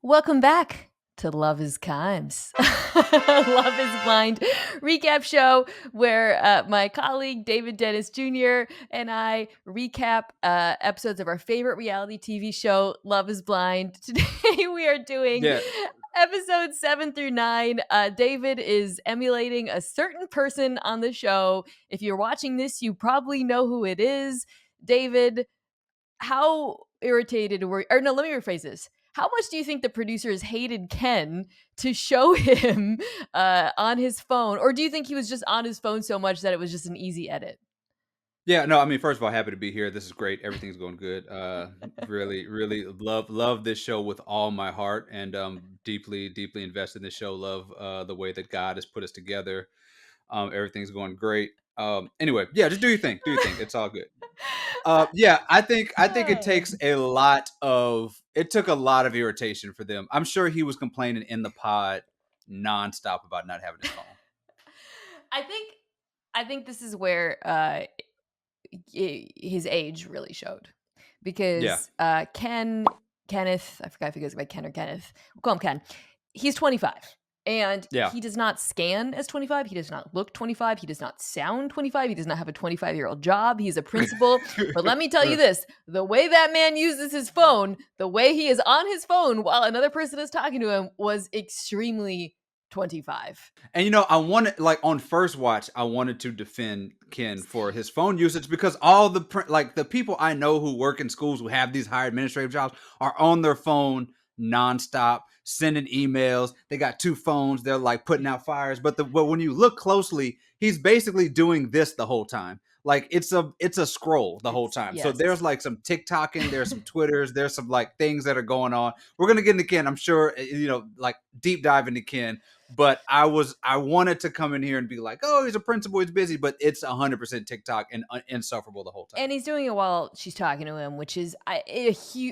Welcome back to Love is Kimes. Love is Blind recap show where my colleague David Dennis Jr. and I recap episodes of our favorite reality TV show, Love is Blind. Today we are doing Yeah. episodes 7 through 9. David is emulating a certain person on the show. If you're watching this, you probably know who it is. David, how irritated were or no, let me rephrase this. How much do you think the producers hated Ken to show him on his phone? Or do you think he was just on his phone so much that it was just an easy edit? Yeah, no, I mean, first of all, happy to be here. This is great. Everything's going good. Really love this show with all my heart, and deeply invested in this show. Love the way that God has put us together. Everything's going great. Anyway, yeah, just do your thing. Do your thing. It's all good. Yeah, I think it took a lot of irritation for them. I'm sure he was complaining in the pod nonstop about not having his phone. I think this is where his age really showed Yeah, because Kenneth, I forgot if he goes by Ken or Kenneth. We'll call him Ken. He's 25 and yeah. he does not scan as 25. He does not look 25. He does not sound 25. He does not have a 25-year-old job. He's a principal. But let me tell you this, the way that man uses his phone, the way he is on his phone while another person is talking to him was extremely 25. And I wanted, like, on first watch, I wanted to defend Ken for his phone usage because all the people I know who work in schools who have these higher administrative jobs are on their phone nonstop, sending emails. They got two phones. They're like putting out fires. But when you look closely, he's basically doing this the whole time. Like it's a scroll the whole time. So Yes. there's like some TikToking, there's some Twitters, there's some like things that are going on. We're gonna get into Ken, I'm sure, like deep dive into Ken. But I wanted to come in here and be like, oh, he's a principal, he's busy, but it's 100% TikTok and insufferable the whole time. And he's doing it while she's talking to him, which is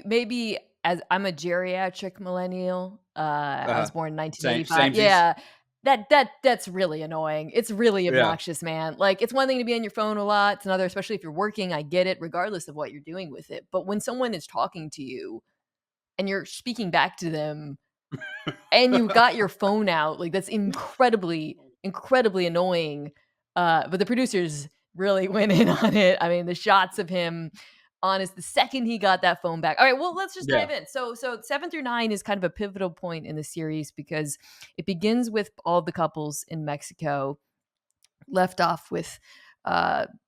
maybe as I'm a geriatric millennial. I was born in Same, 1985. samesies. Yeah. That's really annoying. It's really Yeah. obnoxious, man. Like it's one thing to be on your phone a lot. It's another, especially if you're working. I get it, regardless of what you're doing with it. But when someone is talking to you and you're speaking back to them and you've got your phone out, like that's incredibly annoying. But the producers really went in on it. I mean, the shots of him honest the second he got that phone back. All right, well, let's just Yeah. dive in. So 7 through 9 is kind of a pivotal point in the series because it begins with all the couples in Mexico, left off with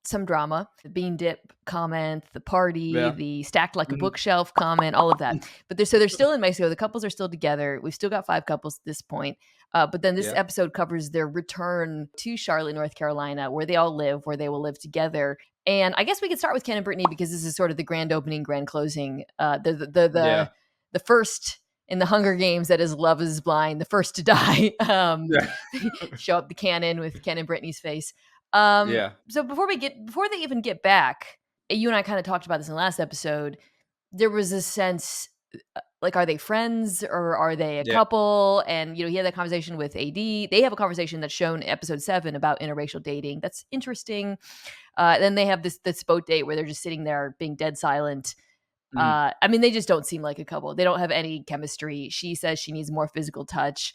some drama, the bean dip comment, the party, Yeah. the stacked like a Mhm. bookshelf comment, all of that. But they're still in Mexico. The couples are still together. We've still got 5 couples at this point. But then this Yeah. episode covers their return to Charlotte, North Carolina, where they all live, where they will live together. And I guess we could start with Ken and Brittany because this is sort of the grand opening, grand closing. Yeah. The first in the Hunger Games that is Love is Blind, the first to die. Yeah. Show up the cannon with Ken and Brittany's face. Yeah. So before they even get back, you and I kind of talked about this in the last episode. There was a sense like, are they friends or are they a Yeah. couple? And he had that conversation with AD. They have a conversation that's shown in episode 7 about interracial dating. That's interesting. Then they have this boat date where they're just sitting there being dead silent. Mhm. I mean, they just don't seem like a couple. They don't have any chemistry. She says she needs more physical touch.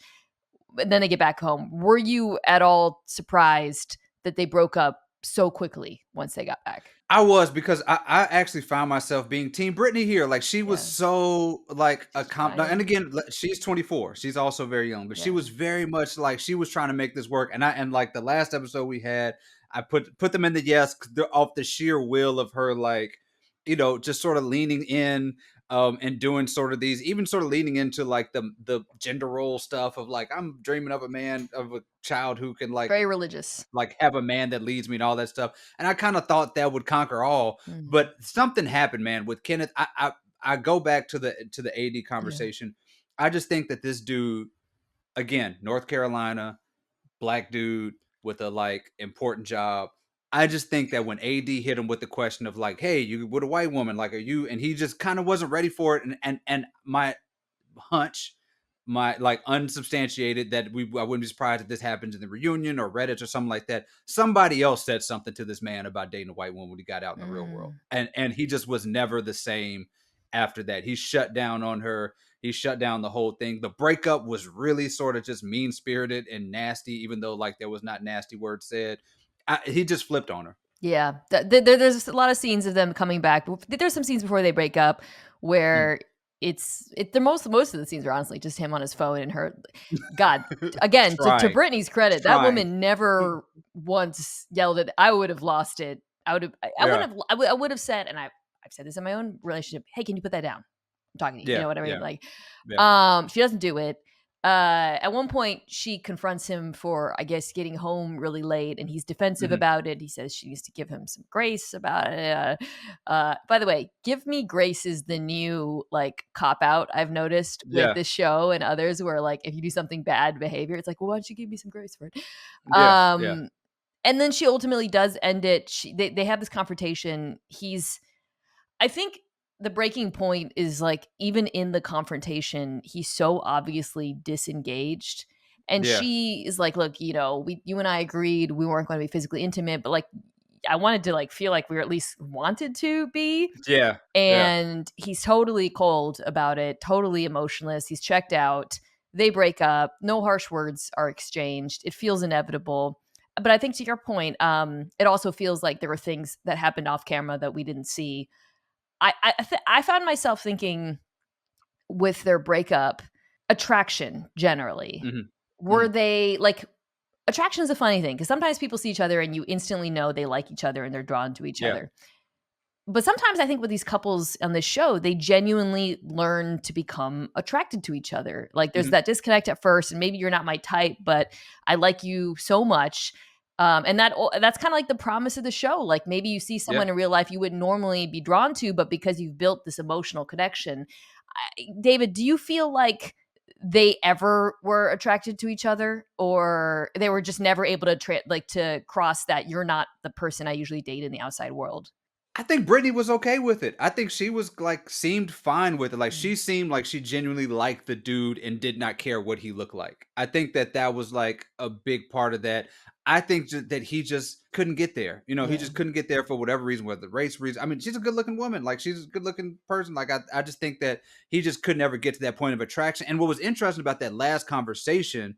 But then they get back home. Were you at all surprised that they broke up so quickly once they got back? I was, because I actually found myself being Team Brittany here. Like, she was Yeah, so like a she's comp. And trying. again, she's 24. She's also very young, but she Yeah. was very much like she was trying to make this work. And like the last episode we had, I put them in the yes off the sheer will of her, like, just sort of leaning in, and doing sort of these, even sort of leaning into like the gender role stuff of like, I'm dreaming of a child who can Very religious. like have a man that leads me and all that stuff. And I kind of thought that would conquer all, Mhm. but something happened, man, with Kenneth. I go back to the AD Yeah. conversation. I just think that this dude, again, North Carolina, black dude with a like important job. I just think that when AD hit him with the question of like, hey, you with a white woman, like, are you? And he just kind of wasn't ready for it. And my hunch, my like unsubstantiated, that I wouldn't be surprised if this happens in the reunion or Reddit or something like that. Somebody else said something to this man about dating a white woman when he got out in the real world, Mm. and he just was never the same after that. He shut down on her. He shut down the whole thing. The breakup was really sort of just mean spirited and nasty, even though like there was not nasty words said. He just flipped on her. Yeah, there's a lot of scenes of them coming back. There's some scenes before they break up Mm. where the most of the scenes are honestly just him on his phone and her. God, again, to Trying, Brittany's credit, that trying. woman never once yelled at. I would have lost it. I would Yeah, have, I would have said, and I've said this in my own relationship. Hey, can you put that down? I'm talking to you. You yeah, know what I mean? yeah, Like, yeah. she doesn't do it. At one point, she confronts him for, I guess, getting home really late, and he's defensive Hmm. about it. He says she needs to give him some grace about it. By the way, "give me grace" is the new like cop out I've noticed with Yeah, this show and others, where like if you do something bad behavior, it's like, well, why don't you give me some grace for it? yeah, yeah, Um, and then she ultimately does end it. They have this confrontation. I think the breaking point is like even in the confrontation, he's so obviously disengaged. And yeah, she is like, look, you and I agreed we weren't going to be physically intimate, but like I wanted to like feel like we were at least wanted to be. yeah, yeah. And he's totally cold about it, totally emotionless. He's checked out. They break up. No harsh words are exchanged. It feels inevitable. But I think to your point, it also feels like there were things that happened off camera that we didn't see. I found myself thinking with their breakup, attraction generally. Hmm. Were Hmm. they like attraction is a funny thing because sometimes people see each other and you instantly know they like each other and they're drawn to each Yeah, other. But sometimes I think with these couples on this show, they genuinely learn to become attracted to each other. Like there's hmm, that disconnect at first, and maybe you're not my type, but I like you so much. And that's kind of like the promise of the show. Like maybe you see yeah. someone in real life you wouldn't normally be drawn to, but because you've built this emotional connection. David, do you feel like they ever were attracted to each other, or they were just never able to to cross that you're not the person I usually date in the outside world? I think Brittany was okay with it. I think she was like seemed fine with it. Like Mm. she seemed like she genuinely liked the dude and did not care what he looked like. I think that that was like a big part of that. I think that he just couldn't get there. You know, he Yeah. just couldn't get there for whatever reason, whether race reason. I mean, she's a good looking woman. Like she's a good looking person. Like I just think that he just could never get to that point of attraction. And what was interesting about that last conversation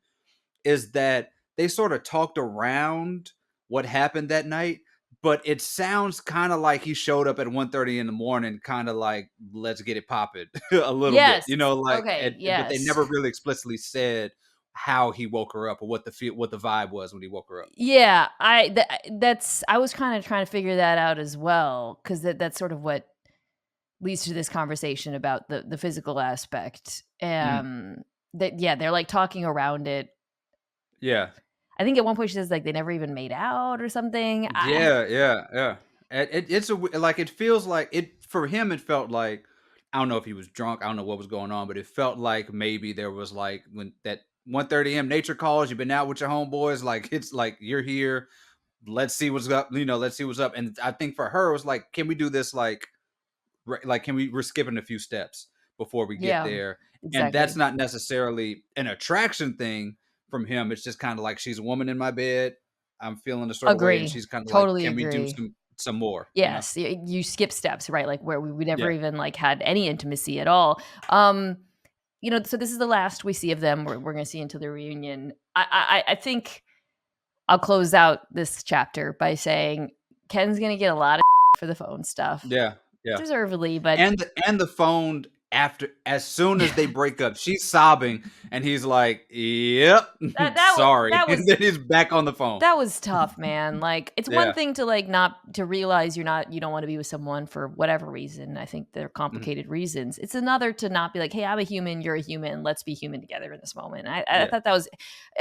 is that they sort of talked around what happened that night, but it sounds kind of like he showed up at 1:30 in the morning, kind of like let's get it popping a little bit, Yes. you know, like Okay, but they yes. never really explicitly said how he woke her up or what the vibe was when he woke her up. Yeah, that's I was kinda trying to figure that out as well, 'cause that's sort of what leads to this conversation about the physical aspect. Mhm. That yeah, they're, like, talking around it. Yeah. I think at one point she says, like, they never even made out or something. Yeah, yeah, yeah. It's like it feels like it for him. It felt like I don't know if he was drunk. I don't know what was going on, but it felt like maybe there was like when that 1:30 a.m. nature calls. You've been out with your homeboys. Like it's like you're here. Let's see what's up. You know, let's see what's up. And I think for her it was like, can we do this like like can we're skipping a few steps before we get Yeah, there? And that's exactly. not necessarily an attraction thing from him. It's just kind of like she's a woman in my bed. I'm feeling a sort of way, and Agree. she's kind of like, Totally can we do agree. some more? You know? Yes, you skip steps, right? Like, where we never Yeah. even, like, had any intimacy at all. Um, so this is the last we see of them. We're gonna see until the reunion. I think I'll close out this chapter by saying Ken's gonna get a lot of for the phone stuff, Yeah. Yeah. deservedly, but And the phone after as soon as they break up, she's sobbing, and he's like, "Yep, that that wa sorry," that and was then he's back on the phone. that was tough, man. Like, it's one Yeah. thing to, like, not to realize you don't wanna be with someone for whatever reason. I think they're Mhm. complicated reasons. It's another to not be like, "Hey, I'm a human, you're a human, let's be human together in this moment." I Yeah. thought that was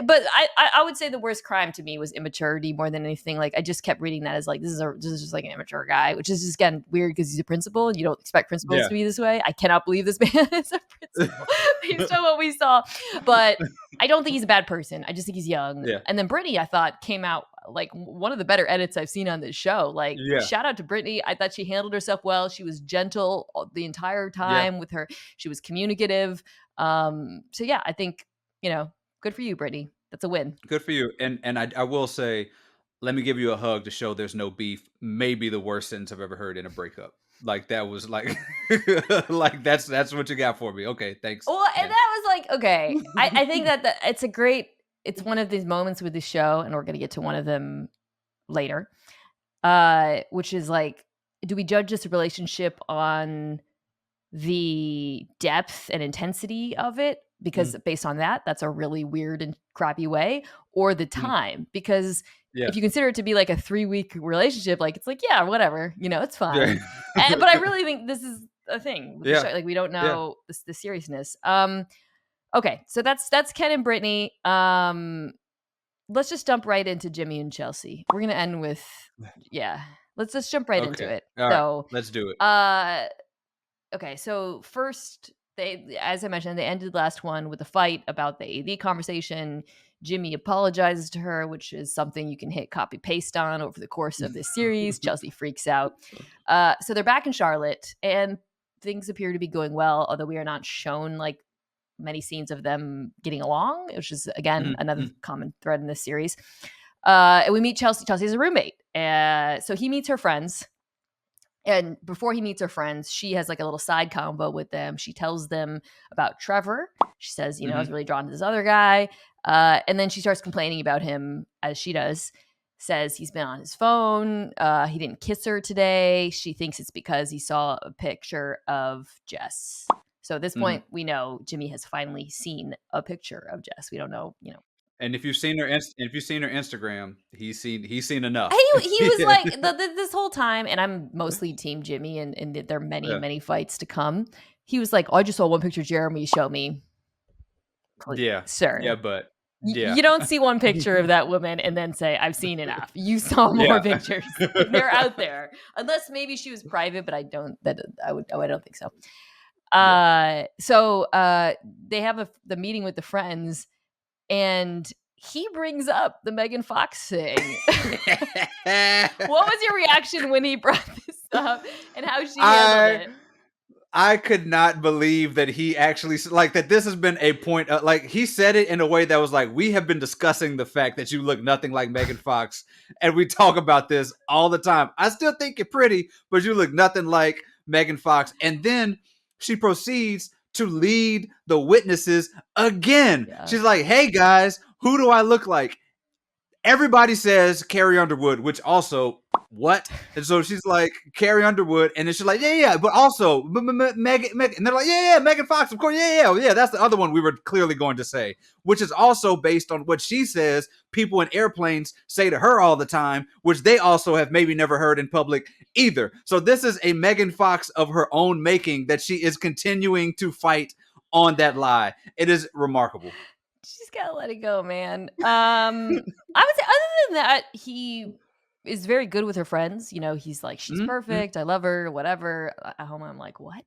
but I would say the worst crime to me was immaturity more than anything. Like, I just kept reading that as, like, this is just, like, an immature guy, which is just, again, weird because he's a principal, and you don't expect principals Yeah. to be this way. I cannot believe this man is a principal based on what we saw. But I don't think he's a bad person. I just think he's young. Yeah. And then Brittany, I thought, came out like one of the better edits I've seen on this show. Like, Yeah. shout out to Brittany. I thought she handled herself well. She was gentle the entire Yeah. time with her. She was communicative. So yeah, I think, good for you, Brittany. That's a win. Good for you. And I will say, let me give you a hug to show there's no beef. Maybe the worst sentence I've ever heard in a breakup. like that was like like that's what you got for me. Okay, thanks. Well, and Thanks. that was like, okay. I think that it's one of these moments with the show, and we're gonna get to one of them later. Which is like, do we judge this relationship on the depth and intensity of it? Because Mm, based on that, that's a really weird and crappy way, or the mm, time. Because yeah. if you consider it to be like a 3-week relationship, like it's like, yeah, whatever, it's Yeah. fine. But I really think this is a thing with the Yeah. show. Like we don't Yeah. know the seriousness. Okay, so that's Ken and Brittany. Let's just jump right into Jimmy and Chelsea. We're gonna end with, yeah. Let's just jump right into Okay. it. All right. So, Let's do it. uh, okay. So first, as I mentioned, they ended last one with a fight about the AV conversation. Jimmy apologizes to her, which is something you can hit copy paste on over the course of this series. Chelsea freaks out. So they're back in Charlotte, and things appear to be going well, although we are not shown like many scenes of them getting along, which is again Mhm, another mhm, common thread in this series. And we meet Chelsea. Chelsea's a roommate. So he meets her friends. And before he meets her friends, she has like a little side convo with them. She tells them about Trevor. She says, I was mhm. really drawn to this other guy. And then she starts complaining about him, as she does. Says he's been on his phone. He didn't kiss her today. She thinks it's because he saw a picture of Jess. So at this Mhm. point, we know Jimmy has finally seen a picture of Jess. We don't know. And if you've seen her Instagram, he's seen enough. He was like this whole time, and I'm mostly team Jimmy, and there are Yeah. many fights to come. He was like, "Oh, I just saw one picture Jeremy show me." Like, Yeah. sir, Yeah, but yeah. you don't see one picture of that woman and then say, "I've seen enough." You saw more Yeah. pictures. Like, they're out there, unless maybe she was private, but I don't. I don't think so. Yeah. They have the meeting with the friends, and he brings up the Megan Fox thing. What was your reaction when he brought this up and how she handled I it? I could not believe that he actually like that. This has been a point. Like he said it in a way that was like, we have been discussing the fact that you look nothing like Megan Fox, and we talk about this all the time. I still think you're pretty, but you look nothing like Megan Fox. And then she proceeds to lead the witnesses again. Yeah. She's like, "Hey guys, who do I look like?" Everybody says Carrie Underwood, which also what? And so she's like Carrie Underwood, and then she's like, yeah, but also Megan, and they're like, yeah, Megan Fox, of course, yeah, that's the other one we were clearly going to say, which is also based on what she says people in airplanes say to her all the time, which they also have maybe never heard in public either. So this is a Megan Fox of her own making that she is continuing to fight on that lie. It is remarkable. She's gotta let it go, man. I would say other than that, he is very good with her friends. He's like, "She's Mm-hmm. perfect. I love her, whatever." At home, I'm like, "What?"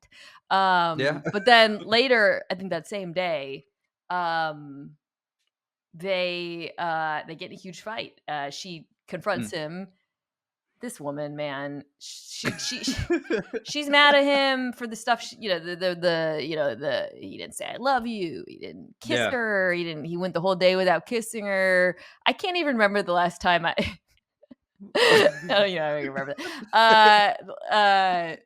Yeah. But then later, I think that same day, um, they get in a huge fight. She confronts him. This woman, man, she's mad at him for the stuff. The he didn't say I love you. He didn't kiss Yeah. her. He went the whole day without kissing her. I can't even remember the last time I. Oh, I don't even remember that.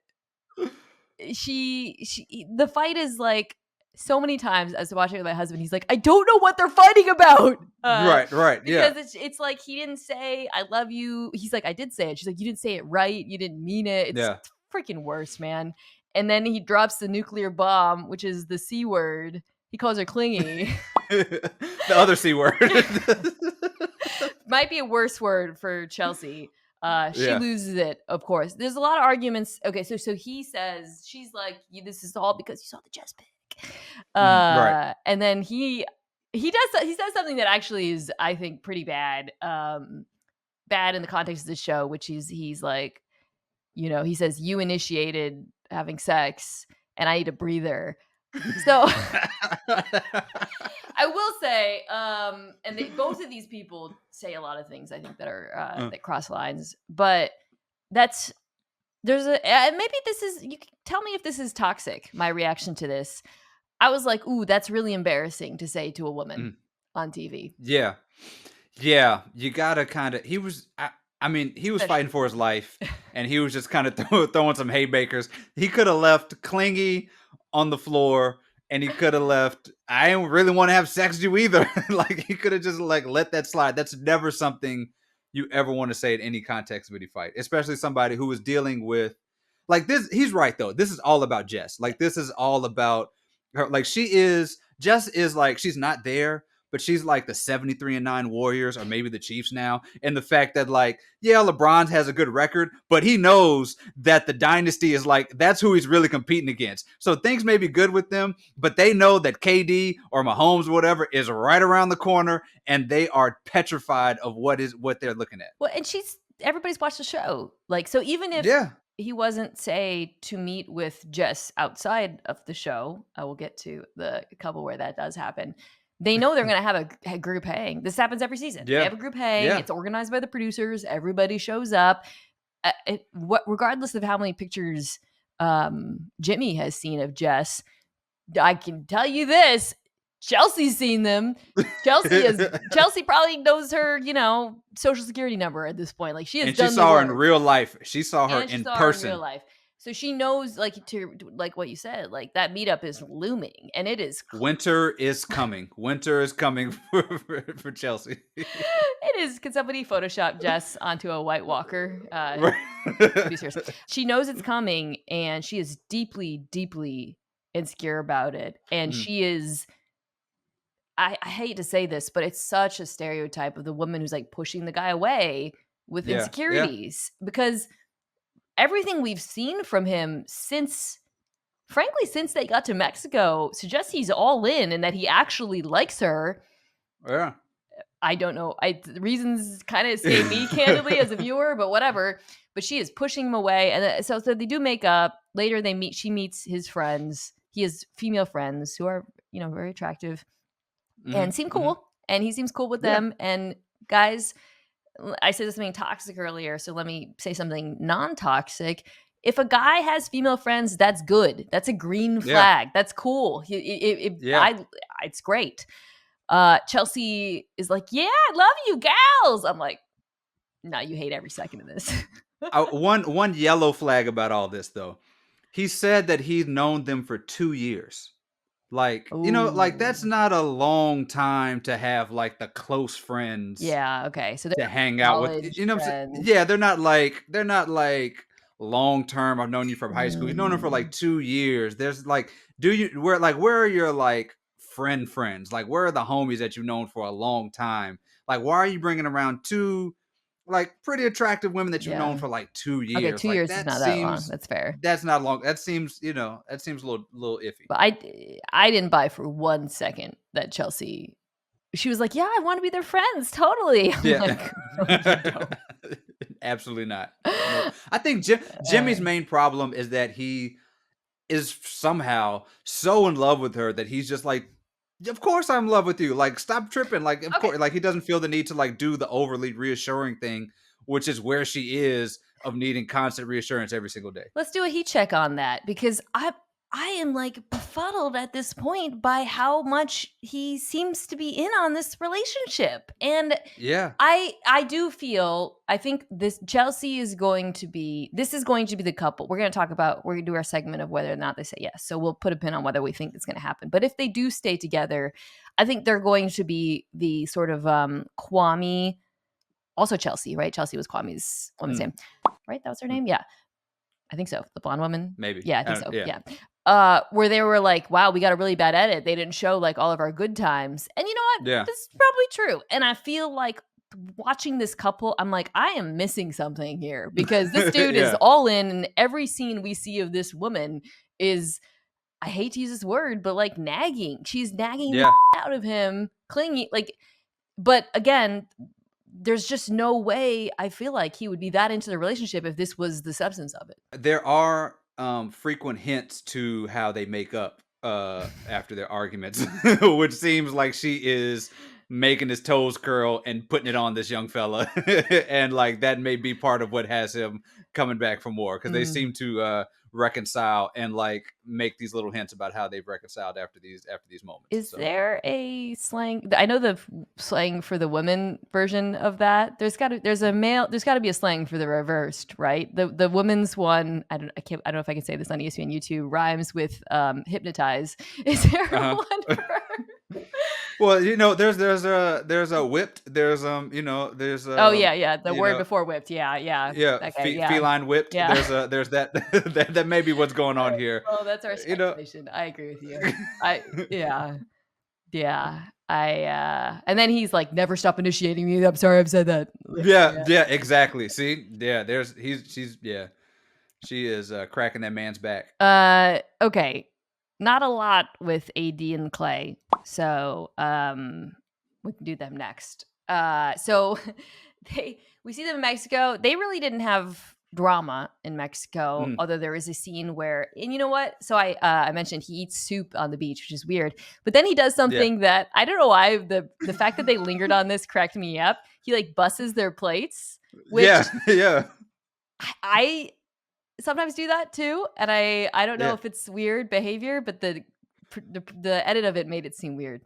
The fight is like so many times as watching with my husband. He's like, I don't know what they're fighting about. Right, yeah. Because it's like he didn't say I love you. He's like, I did say it. She's like, you didn't say it right. You didn't mean it. It's Yeah. freaking worse, man. And then he drops the nuclear bomb, which is the C word. He calls her clingy. The other C word. Might be a worse word for Chelsea. She Yeah. loses it, of course. There's a lot of arguments. Okay, so he says, she's like, this is all because you saw the Jess pic. Right. And then he says something that actually is, I think, pretty bad. Bad in the context of the show, which he's like, he says, you initiated having sex and I need a breather. So I will say, and both of these people say a lot of things I think that are that cross lines, but maybe this is, you can tell me if this is toxic. My reaction to this, I was like, ooh, that's really embarrassing to say to a woman on TV. Yeah. Yeah. You gotta kind of. I mean, he was fighting Especially for his life, and he was just kind of throwing some haymakers. He could have left Clingy on the floor, and he could have left. I don't really want to have sex with you either. Like he could have just like let that slide. That's never something you ever want to say in any context of any fight, especially somebody who was dealing with like this. He's right though. This is all about Jess. Like this is all about her. Like Jess is like she's not there, but she's like the 73-9 Warriors or maybe the Chiefs now. And the fact that like, yeah, LeBron has a good record, but he knows that the dynasty is like, that's who he's really competing against. So things may be good with them, but they know that KD or Mahomes or whatever is right around the corner and they are petrified of what they're looking at. Well, and everybody's watched the show. Like, so even if Yeah. he wasn't, say, to meet with Jess outside of the show, I will get to the couple where that does happen. They know they're going to have a group hang. This happens every season. They Yeah. have a group hang. Yeah. It's organized by the producers. Everybody shows up. Regardless of how many pictures Jimmy has seen of Jess, I can tell you this: Chelsea's seen them. Chelsea probably knows her, social security number at this point. Like she has And done she saw the her in work. real life. She saw her And she in saw her in person. real life. So she knows, like what you said, like that meetup is looming, and it is. Winter is coming. Winter is coming for Chelsea. It is. Could somebody Photoshop Jess onto a White Walker? Be serious. She knows it's coming, and she is deeply, deeply insecure about it. And she is. I hate to say this, but it's such a stereotype of the woman who's like pushing the guy away with insecurities because everything we've seen from him since they got to Mexico suggests he's all in and that he actually likes her. Yeah. I don't know. The reasons kind of escape me candidly as a viewer, but whatever. But she is pushing him away. And so they do make up. Later they meet. She meets his friends. He has female friends who are, very attractive and seem cool. And he seems cool with them. And guys, I said something toxic earlier, so let me say something non-toxic. If a guy has female friends, that's good. That's a green flag. That's cool. It's great. Chelsea is like, yeah, I love you, gals. I'm like, no, you hate every second of this. One yellow flag about all this, though. He said that he's known them for 2 years. Like, like that's not a long time to have like the close friends. Yeah. Okay. So to hang out with, yeah, they're not like long term. I've known you from high school. You've known them for like 2 years. There's like, where are your like friends? Like, where are the homies that you've known for a long time? Like, why are you bringing around two like pretty attractive women that you've known for like 2 years? Okay, 2 years is not that long. That's fair. That's not long. That seems, a little iffy. But I didn't buy for 1 second that Chelsea. She was like, yeah, I want to be their friends. Totally. I'm like, no, absolutely not. No. I think Jimmy's main problem is that he is somehow so in love with her that he's just like, of course I'm in love with you. Like, stop tripping. Like, of course, like he doesn't feel the need to like do the overly reassuring thing, which is where she is of needing constant reassurance every single day. Let's do a heat check on that because I am like befuddled at this point by how much he seems to be in on this relationship. And yeah, I do feel, I think this is going to be the couple. We're going to do our segment of whether or not they say yes. So we'll put a pin on whether we think it's going to happen. But if they do stay together, I think they're going to be the sort of Kwame, also Chelsea, right? Chelsea was Kwame's woman's name, right? That was her name? Yeah. I think so. The blonde woman? Maybe. Yeah, I think so. Yeah. Where they were like, wow, we got a really bad edit. They didn't show like all of our good times. And you know what? Yeah. This is probably true. And I feel like watching this couple, I'm like, I am missing something here because this dude is all in, and every scene we see of this woman is, I hate to use this word, but like nagging. She's nagging the out of him, clingy. Like, but again, there's just no way I feel like he would be that into the relationship if this was the substance of it. There are frequent hints to how they make up after their arguments, which seems like she is making his toes curl and putting it on this young fella. And like that may be part of what has him coming back for more, because they seem to reconcile and like make these little hints about how they've reconciled after these moments. Is So there a slang? I know the slang for the women version of that. There's got to be a slang for the reversed, right? The woman's one. I don't know if I can say this on ESPN YouTube. Rhymes with hypnotize. Is there one uh-huh. for? Well, there's a whipped, there's Oh yeah. The word before whipped. Yeah. yeah, That guy. Yeah. feline whipped. Yeah. There's that that may be what's going on here. Well, that's our You know. speculation. I agree with you. Yeah. Yeah. And then he's like, never stop initiating me. I'm sorry I've said that. Like, Yeah, exactly. See, yeah, she is cracking that man's back. Okay. Not a lot with AD and Clay. So, we can do them next. So we see them in Mexico. They really didn't have drama in Mexico, Mm, although there is a scene where, and you know what? So I mentioned he eats soup on the beach, which is weird. But then he does yeah, something that I don't know why the fact that they lingered on this cracked me up. He like busses their plates, which yeah, yeah, I sometimes do that too, and I don't know yeah. if it's weird behavior, but the edit of it made it seem weird.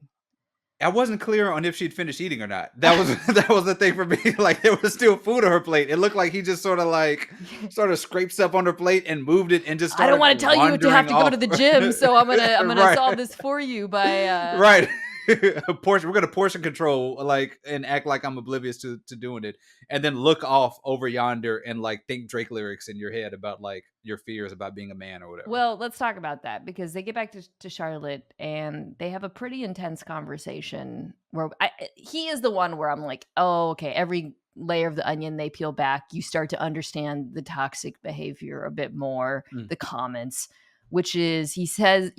I wasn't clear on if she'd finished eating or not. That was that was the thing for me. Like there was still food on her plate. It looked like he just sort of scraped stuff on her plate and moved it and just I don't started want to tell you to have wandering to go to off. the gym, so I'm gonna Right, solve this for you by right. Portion. We're gonna portion control, like, and act like I'm oblivious to doing it, and then look off over yonder and like think Drake lyrics in your head about like your fears about being a man or whatever. Well, let's talk about that because they get back to Charlotte and they have a pretty intense conversation where he is the one where I'm like, oh, okay, every layer of the onion they peel back, you start to understand the toxic behavior a bit more, Mm, the comments, which is, he says,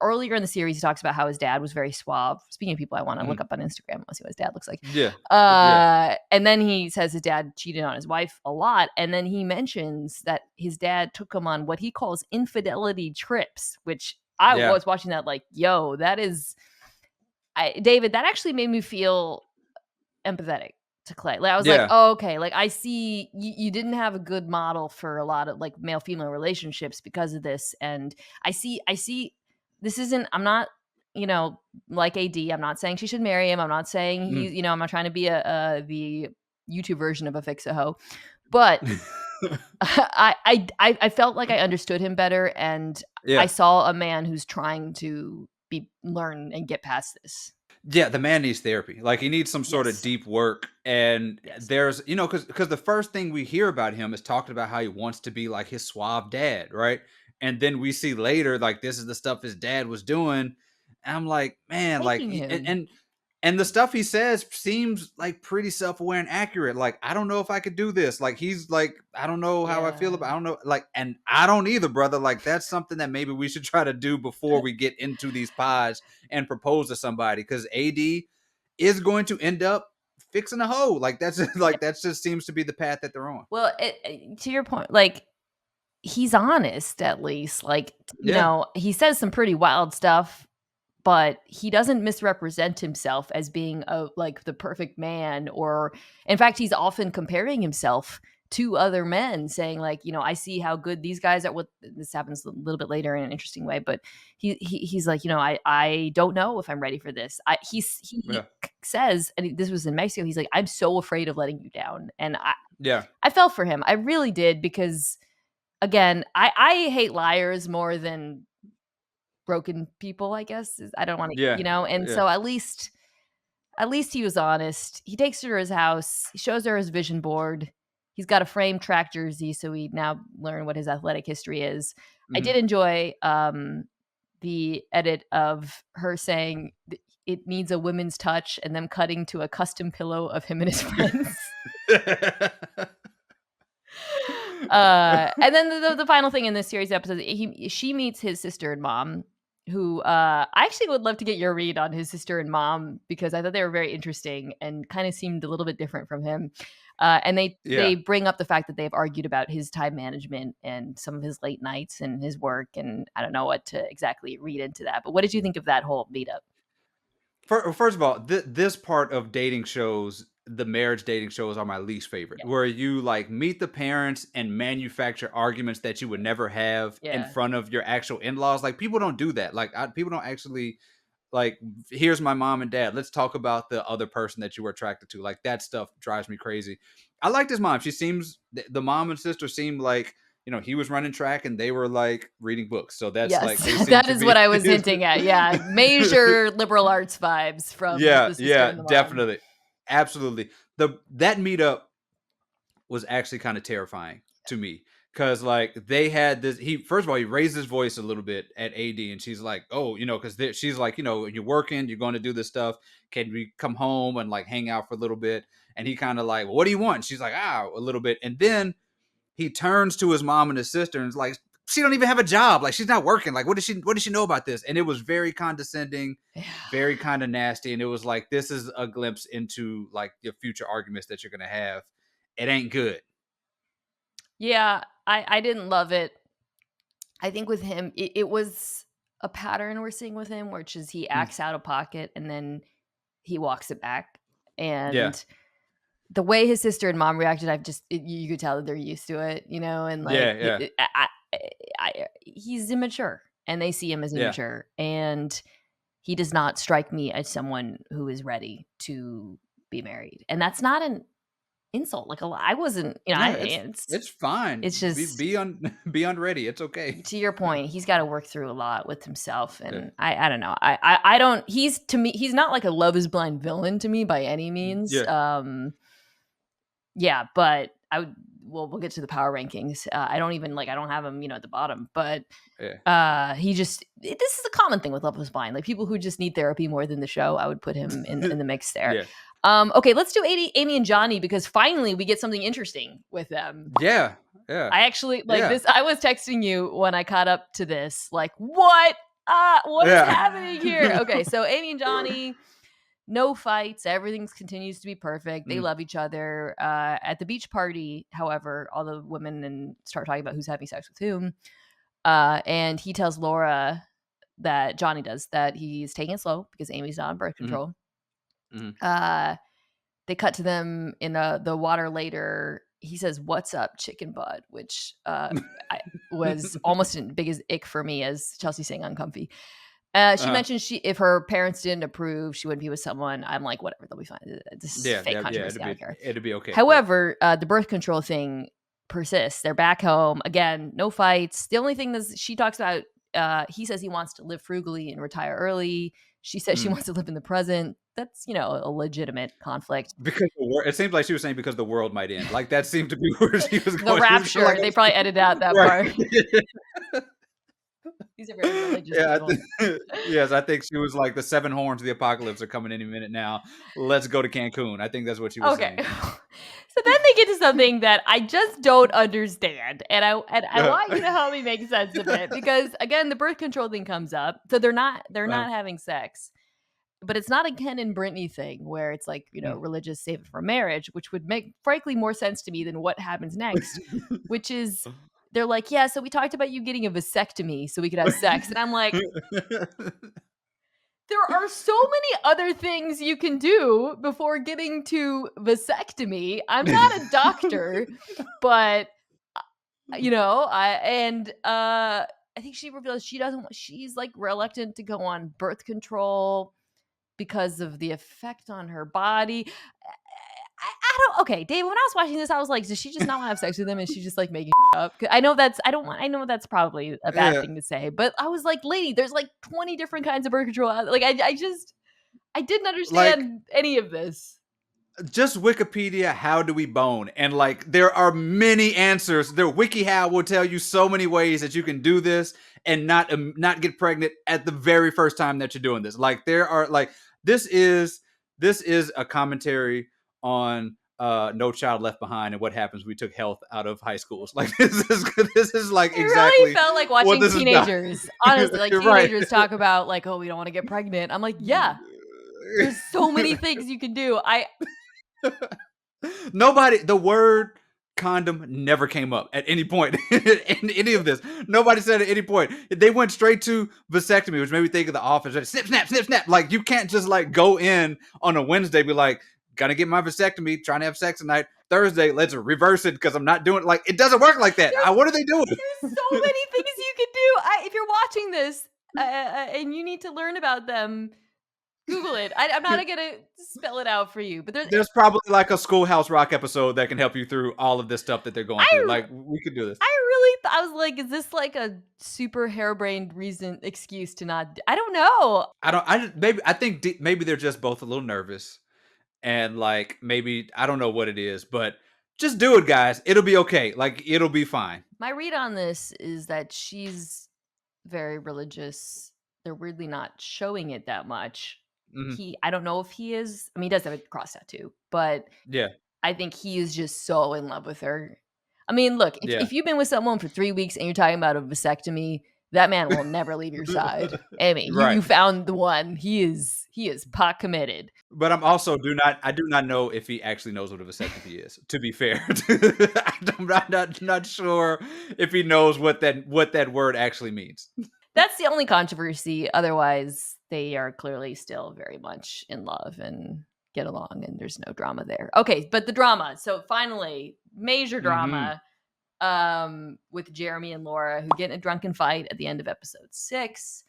earlier in the series, he talks about how his dad was very suave. Speaking of people I want to look mhm. up on Instagram, I want to see what his dad looks like. Yeah, yeah, And then he says his dad cheated on his wife a lot. And then he mentions that his dad took him on what he calls infidelity trips, which I yeah, was watching that like, yo, that is, David, that actually made me feel empathetic to Clay. Like, I was like, yeah. oh, okay, like I see you didn't have a good model for a lot of like male female relationships because of this, and I see this isn't. I'm not, like AD. I'm not saying she should marry him. I'm not saying Mm. I'm not trying to be the YouTube version of a fix a hoe, but I felt like I understood him better, and I Yeah. saw a man who's trying to learn and get past this. Yeah, the man needs therapy. Like he needs some sort of Yes, deep work. And yes, there's, because the first thing we hear about him is talking about how he wants to be like his suave dad, right? And then we see later, like this is the stuff his dad was doing. And I'm like, man, like, taking him. and the stuff he says seems like pretty self-aware and accurate. Like, I don't know if I could do this. Like, he's like, I don't know how I feel Yeah. about. I don't know, like, and I don't either, brother. Like, that's something that maybe we should try to do before we get into these pods and propose to somebody, because AD is going to end up fixing a hoe. Like that's like that just seems to be the path that they're on. Well, to your point, like he's honest at least. Like, Yeah, he says some pretty wild stuff, but he doesn't misrepresent himself as being like the perfect man, or in fact, he's often comparing himself to other men, saying like, I see how good these guys are. What this happens a little bit later in an interesting way, but he's like, I don't know if I'm ready for this. He yeah, says, and this was in Mexico. He's like, I'm so afraid of letting you down, and yeah, I felt for him. I really did, because again, I hate liars more than broken people, I guess. I don't want to, yeah, and yeah. so at least he was honest. He takes her to his house. He shows her his vision board. He's got a framed track jersey, so we now learn what his athletic history is. I did Mhm. enjoy the edit of her saying it needs a women's touch, and them cutting to a custom pillow of him and his friends. And then the final thing in this series episode, she meets his sister and mom, who I actually would love to get your read on his sister and mom, because I thought they were very interesting and kind of seemed a little bit different from him. And they Yeah. bring up the fact that they've argued about his time management and some of his late nights and his work, and I don't know what to exactly read into that. But what did you think of that whole meetup? First of all, this part of dating shows, the marriage dating shows are my least favorite, Yeah. where you like meet the parents and manufacture arguments that you would never have in Yeah. front of your actual in-laws. Like people don't do that. Like people don't actually like, here's my mom and dad. Let's talk about the other person that you were attracted to. Like that stuff drives me crazy. I liked his mom. She seems, the mom and sister seemed like, he was running track and they were like reading books. So that's Yes, like, they seem that to is be. what I was hinting at. Yeah, major liberal arts vibes from Yeah, the sister yeah, and the mom. definitely. Absolutely. That meetup was actually kind of terrifying to me, because like they had this, he, first of all, he raised his voice a little bit at AD, and she's like, oh, because she's like, you're working, you're going to do this stuff, can we come home and like hang out for a little bit? And he kind of like, well, what do you want? And she's like, a little bit. And then he turns to his mom and his sister and is like, she don't even have a job, like she's not working, like what does she know about this? And it was very condescending, Yeah. very kind of nasty, and it was like, this is a glimpse into like the future arguments that you're gonna have. It ain't good. Yeah, I didn't love it. I think with him, it was a pattern we're seeing with him, which is he Mm. acts out of pocket and then he walks it back. Yeah, And the way his sister and mom reacted, you could tell that they're used to it, and like yeah, yeah, he's immature, and they see him as yeah. immature, and he does not strike me as someone who is ready to be married, and that's not an insult. Like I wasn't, No, it's fine. it's Be just be un be unready. It's okay. to your point. He's got to work through a lot with himself, Yeah. and I don't know. I don't. He's to me. He's not like a Love Is Blind villain to me by any means. Yeah. Yeah, but I would. Well, we'll get to the power rankings. I don't even like. I don't have him, at the bottom. But Yeah. he just. This is a common thing with Love Is Blind. Like people who just need therapy more than the show. I would put him in the mix there. Yeah. Okay, let's do Amy and Johnny, because finally we get something interesting with them. Yeah. Yeah. I actually like Yeah. this. I was texting you when I caught up to this. Like, what? What is happening here? Okay, so Amy and Johnny. No fights. Everything continues to be perfect. They love each other. At the beach party, however, all the women start talking about who's having sex with whom. And he tells Laura that Johnny does that he's taking it slow because Amy's not on birth control. Mm-hmm. They cut to them in the water later. He says, "What's up, chicken butt?" Which was almost as big as ick for me as Chelsea saying uncomfy. She mentioned if her parents didn't approve, she wouldn't be with someone. I'm like, whatever, they'll be fine. This is fake controversy. I don't care. It'd be okay. However, the birth control thing persists. They're back home again. No fights. The only thing that she talks about, he says he wants to live frugally and retire early. She says she wants to live in the present. That's a legitimate conflict. Because it seems like she was saying because the world might end. Like that seemed to be where she was going. The rapture. Like, they probably edited out that part. These are very religious people. Yes, I think she was like, the 7 horns of the apocalypse are coming any minute now. Let's go to Cancun. I think that's what she was saying. So then they get to something that I just don't understand. And I want you to help me make sense of it. Because again, the birth control thing comes up. So they're not having sex. But it's not a Ken and Brittany thing where it's like, religious save it for marriage, which would make frankly more sense to me than what happens next, which is they're like, yeah, so we talked about you getting a vasectomy so we could have sex. And I'm like, there are so many other things you can do before getting to vasectomy. I'm not a doctor, but I think she reveals she's like reluctant to go on birth control because of the effect on her body. Okay, Dave, when I was watching this, I was like, does she just not want to have sex with him? And she's just like making up? I know that's probably a bad thing to say, but I was like, lady, there's like 20 different kinds of birth control. Like, I didn't understand any of this. Just Wikipedia, how do we bone? And like, there are many answers. The WikiHow will tell you so many ways that you can do this and not get pregnant at the very first time that you're doing this. Like, there are like, this is a commentary on No Child Left Behind and what happens when we took health out of high schools. Like, this is like it exactly. It really felt like watching teenagers. Honestly, like teenagers talk about like, oh, we don't want to get pregnant. I'm like, yeah, there's so many things you can do. The word condom never came up at any point in any of this. Nobody said at any point. They went straight to vasectomy, which made me think of The Office. Snip, snap, snip, snap. Like, you can't just like go in on a Wednesday, be like, gonna get my vasectomy, trying to have sex tonight. Thursday, let's reverse it because I'm not doing it. Like, it doesn't work like that. There's What are they doing? there's so many things you could do. If you're watching this, and you need to learn about them, Google it. I'm not gonna spell it out for you, but There's probably like a Schoolhouse Rock episode that can help you through all of this stuff that they're going through. I Like, we could do this. I really I was like, is this like a super harebrained reason excuse to not? I don't know. I don't. Maybe I think maybe they're just both a little nervous, and like maybe I don't know what it is, but just do it, guys. It'll be okay. Like, it'll be fine. My read on this is that she's very religious. They're weirdly not showing it that much. Mhm. I don't know if he is. I mean, he does have a cross tattoo, but Yeah, I think he is just so in love with her. I mean, look, yeah. if you've been with someone for 3 weeks and you're talking about a vasectomy, that man will never leave your side. I mean, you Right. found the one. He is pot committed. But I do not know if he actually knows what a vasectomy is, to be fair. I'm not sure if he knows what that word actually means. That's the only controversy. Otherwise, they are clearly still very much in love and get along, and there's no drama there. Okay, but the drama. So finally, major Mhm. drama with Jeramy and Laura, who get in a drunken fight at the end of episode 6.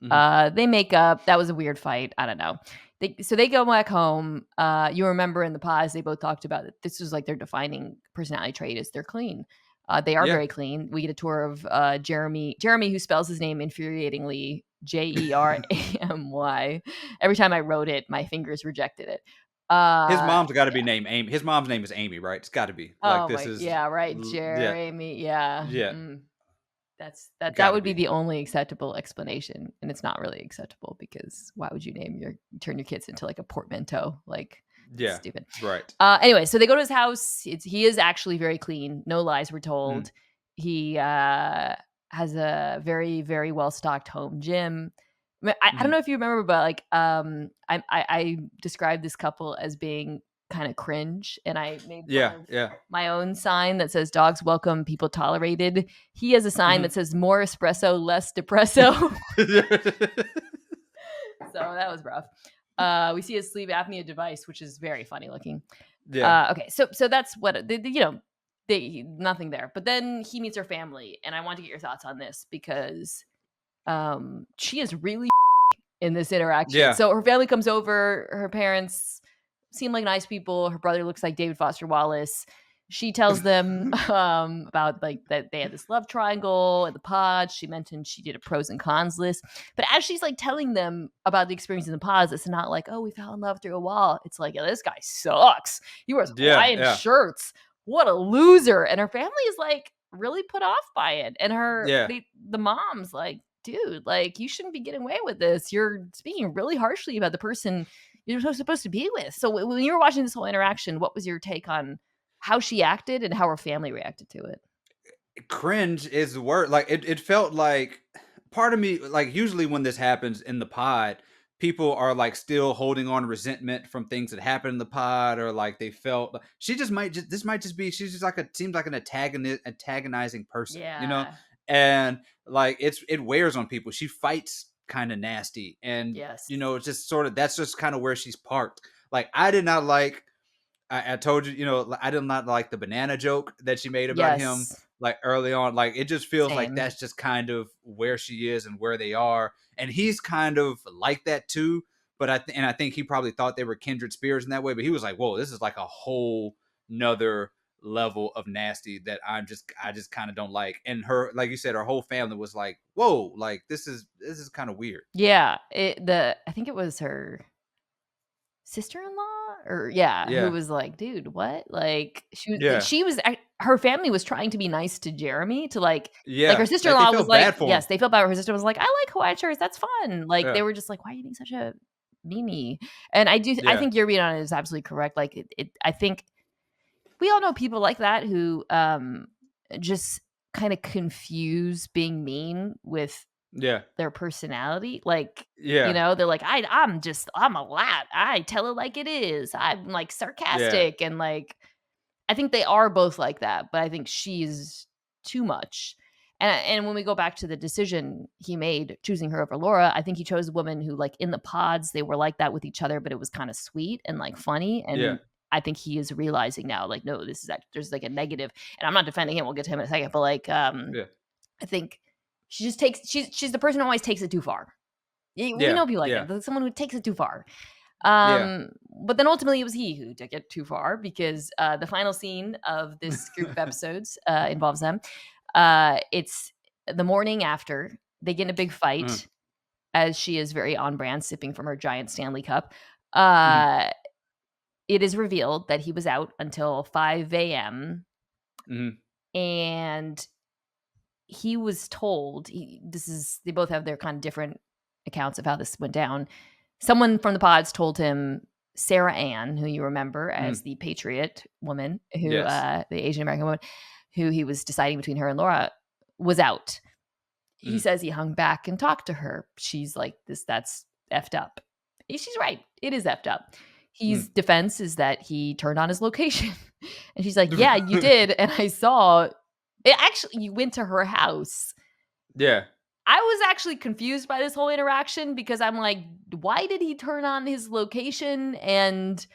Mhm. They make up. That was a weird fight. I don't know. They go back home. You remember in the pause, they both talked about it. This was like their defining personality trait is they're clean. They are Yeah. very clean. We get a tour of Jeramy, who spells his name infuriatingly Jeramy. Every time I wrote it, my fingers rejected it. His mom's gotta Yeah. be named Amy. His mom's name is Amy, right? It's gotta be. Like, Oh this my, is yeah, right, yeah, Jeremy. Yeah. yeah, That gotta would be be. the only acceptable explanation, and it's not really acceptable because why would you turn your kids into like a portmanteau? Like, it's Yeah, stupid. right. Anyway, so they go to his house. He is actually very clean. No lies were Mhm. told. He has a very, very well stocked home gym. I don't Mhm. know if you remember, but like I described this couple as being kind of cringe, and I made fun Yeah, of yeah. my own sign that says "Dogs welcome, people tolerated." He has a sign Mhm. that says "More espresso, less depresso." So that was rough. We see his sleep apnea device, which is very funny looking. Yeah. Okay, so that's what nothing there. But then he meets her family, and I want to get your thoughts on this because she is really in this interaction. Yeah. So her family comes over. Her parents seem like nice people. Her brother looks like David Foster Wallace. She tells them about like that they had this love triangle in the pod. She mentioned she did a pros and cons list. But as she's like telling them about the experience in the pods, it's not like, oh, we fell in love through a wall. It's like, yeah, this guy sucks. He wears Yeah, Hawaiian yeah, shirts. What a loser. And her family is like really put off by it. And yeah. the mom's like, dude, like you shouldn't be getting away with this. You're speaking really harshly about the person you're supposed to be with. So when you were watching this whole interaction, what was your take on how she acted and how her family reacted to it? Cringe is the word. Like, it felt like part of me, like, usually when this happens in the pod, people are like still holding on resentment from things that happened in the pod, or like they felt she just might just this might just be she's just like seems like an antagonizing person. Yeah. And like it wears on people. She fights kind of nasty, and Yes. it's just sort of that's just kind of where she's parked. Like, I did not like I told you, I did not like the banana joke that she made about him, Yes. like, early on. Like, it just feels like Same. that's just kind of where she is and where they are. And he's kind of like that too. But I think he probably thought they were kindred spirits in that way. But he was like, whoa, this is like a whole nother level of nasty that I just kind of don't like. And her, like you said, her whole family was like, whoa, like this is kind of weird. Yeah. I think it was her sister-in-law or yeah, who Yeah. was like, "Dude, what?" Like Yeah. her family was trying to be nice to Jeremy to like her Yeah. Like, they sister-in-law was felt like, bad for him. yes, they felt bad. Her sister was like, "I like Hawaiian shirts. That's fun." Like they Yeah. were just like, "Why are you being such a meanie?" And I Yeah. think your read on it is absolutely correct. Like I think we all know people like that who just kind of confuse being mean with Yeah. their personality. Like, Yeah. they're like, I'm a lot. I tell it like it is. I'm like Yeah. sarcastic and like I think they are both like that, but I think she's too much. And when we go back to the decision he made choosing her over Laura, I think he chose a woman who, like, in the pods, they were like that with each other, but it was kind of sweet and, like, funny. Yeah. And I think he is realizing now, like, no, this is there's like a negative. And I'm not defending him. We'll get to him in a second. But like, Yeah. I think she just takes she's the person who always takes it too far. We Yeah. know people like Yeah. that. There's someone who takes it too far. Yeah. But then ultimately it was he who took it too far because the final scene of this group of episodes involves them. It's the morning after they get in a big Uh, fight as she is very on brand, sipping from her giant Stanley cup. mhm, Uh, it is revealed that he was out until 5 a.m. mhm, and he was told they both have their kind of different accounts of how this went down. Someone from the pods told him Sarah Ann, who you remember as mhm. the Patriot woman, who Yes. the Asian American woman, who he was deciding between her and Laura, was out. He Mhm, says he hung back and talked to her. She's like, that's effed up. She's right. It is effed up. His mhm. defense is that he turned on his location. And she's like, yeah, you did. And I saw it. Actually, you went to her house. Yeah. I was actually confused by this whole interaction because I'm like, why did he turn on his location and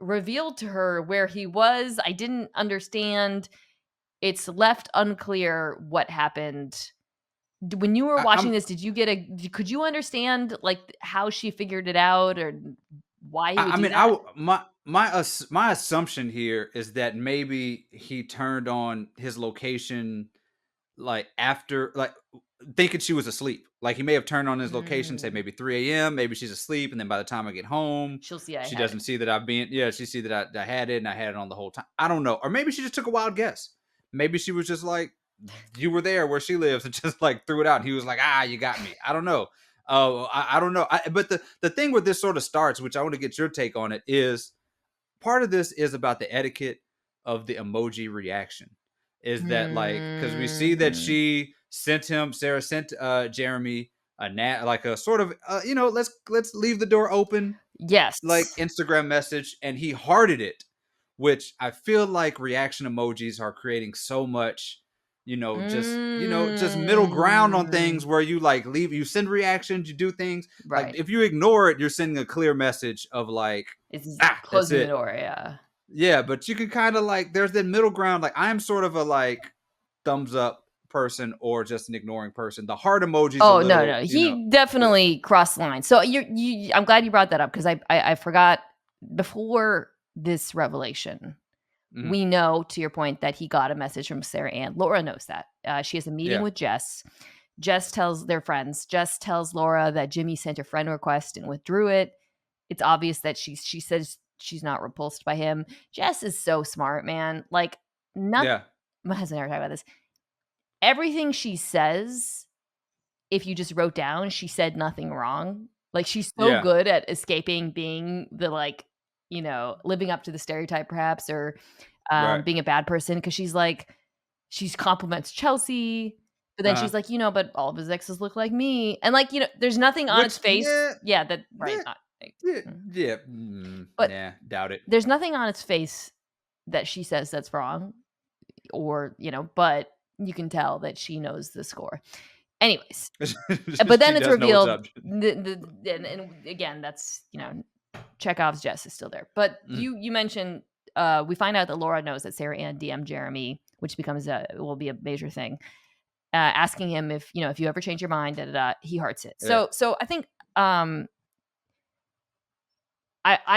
reveal to her where he was? I didn't understand. It's left unclear what happened. When you were watching I'm this, could you understand like how she figured it out or why he would I do mean, that? my assumption here is that maybe he turned on his location, like, after, like, thinking she was asleep. Like, he may have turned on his location, say, Mm, maybe 3 a.m., maybe she's asleep, and then by the time I get home, she'll see I she had doesn't it. see that she see that I had it, and I had it on the whole time. I don't know. Or maybe she just took a wild guess. Maybe she was just like, you were there where she lives and just, like, threw it out, and he was like, "Ah, you got me." I don't know. I don't know. But the thing where this sort of starts, which I want to get your take on it, is part of this is about the etiquette of the emoji reaction. Is that, like, because we see that Mm, Sarah sent Jeremy like a sort of let's leave the door open, like, yes. Instagram message, and he hearted it, which I feel like reaction emojis are creating so much, just middle ground on Mm, things where you, like, you send reactions, you do things. Like, right. if you ignore it, you're sending a clear message of, like, It's that's closing the it. door, yeah. Yeah, but you can kind of, like, there's that middle ground. Like, I'm sort of a, like, thumbs up person or just an ignoring person. The heart emoji's a Oh, no, little, no, he definitely crossed the line. So I'm glad you brought that up because I forgot before this revelation, mhm, we know, to your point, that he got a message from Sarah Ann. Laura knows that. She has a meeting yeah, with Jess. Jess tells their friends. Jess tells Laura that Jimmy sent a friend request and withdrew it. It's obvious that she says she's not repulsed by him. Jess is so smart, man. Like, nothing. yeah, My husband and I were talking about this. Everything she says, if you just wrote down, she said nothing wrong. Like, she's so yeah, good at escaping being the, like, living up to the stereotype perhaps, or right, being a bad person because she's like, she compliments Chelsea, but then uh-huh. she's like, but all of his exes look like me. And, like, there's nothing on its Which, face. yeah, Yeah, that right. yeah, Not, right. yeah, Mhm. yeah, But nah, doubt it. there's nothing on its face that she says that's wrong, or, but you can tell that she knows the score. Anyways, but She then it's does know what's revealed up. and again, that's, Chekhov's Jess is still there. But Mhm, you mentioned, we find out that Laura knows that Sarah Ann DM'd Jeremy, which will be a major thing, asking him if you ever change your mind, da da da. He hearts it. yeah, So I think, I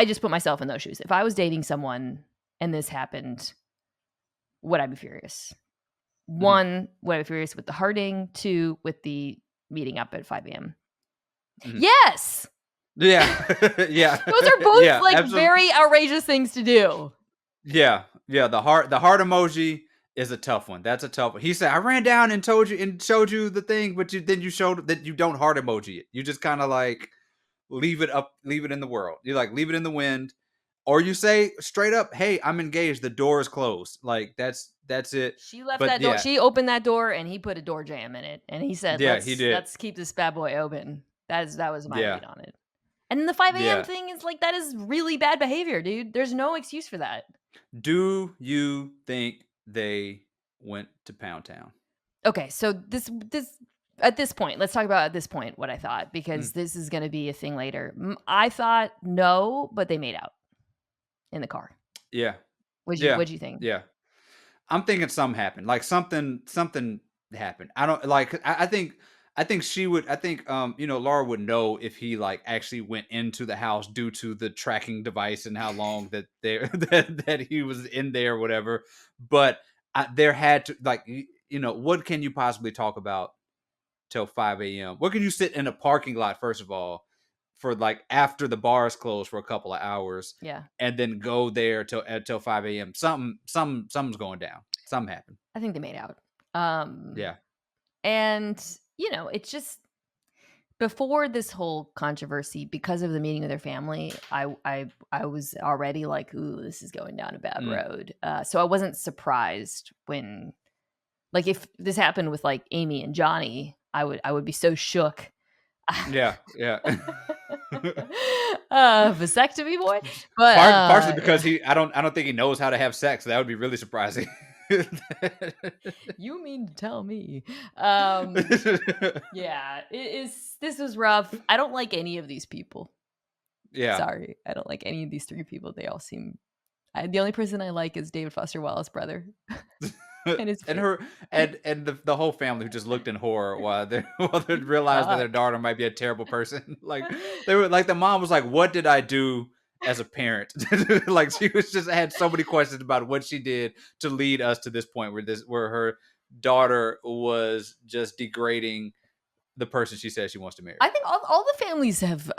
just put myself in those shoes. If I was dating someone and this happened, would I be furious? mhm, One, would I be furious with the hearting? Two, with the meeting up at 5 a.m. mhm. Yes! Yeah, yeah, Those are both, yeah, like, absolutely. very outrageous things to do. Yeah, yeah, the heart emoji is a tough one. That's a tough one. He said, "I ran down and told you and showed you the thing, but you showed that you don't heart emoji it. You just kind of, like, leave it up, leave it in the world. You, like, leave it in the wind, or you say straight up, "Hey, I'm engaged. The door is closed." Like, that's it. She left But that door yeah, she opened that door, and he put a door jam in it, and he said, yeah, he did. Let's keep this bad boy open." That was my Yeah, read on it. And then the 5 a.m. yeah. thing is, like, that is really bad behavior, dude. There's no excuse for that. Do you think they went to Pound Town? Okay, so this at this point, let's talk about at this point what I thought, because Mm, this is gonna be a thing later. I thought no, but they made out in the car. yeah, yeah, What'd you think? yeah. I'm thinking something happened. Like something happened. I don't like. I think she would. I think Laura would know if he like actually went into the house due to the tracking device and how long that there that he was in there, or whatever. But there had to like what can you possibly talk about till 5 a.m.? What can you sit in a parking lot first of all for like after the bars closed for a couple of hours Yeah, and then go there till 5 a.m.? Something's going down. Something happened. I think they made out. Um, Yeah. and it's just before this whole controversy, because of the meeting with their family, I was already like, ooh, this is going down a bad Mm. road. So I wasn't surprised when, like, if this happened with like Amy and Johnny, I would be so shook. Yeah. Yeah. Vasectomy boy, but Partially because I don't think he knows how to have sex. That would be really surprising. you mean to tell me? Yeah, it is. This was rough. I don't like any of these people. Yeah. Sorry, I don't like any of these three people. They all seem. The only person I like is David Foster Wallace's brother and his And face. her and the whole family who just looked in horror while they realized that their Fuck. daughter might be a terrible person. Like they were like the mom was like, "What did I do as a parent?" Like she was just had so many questions about what she did to lead us to this point where her daughter was just degrading the person she says she wants to marry. I think all the families have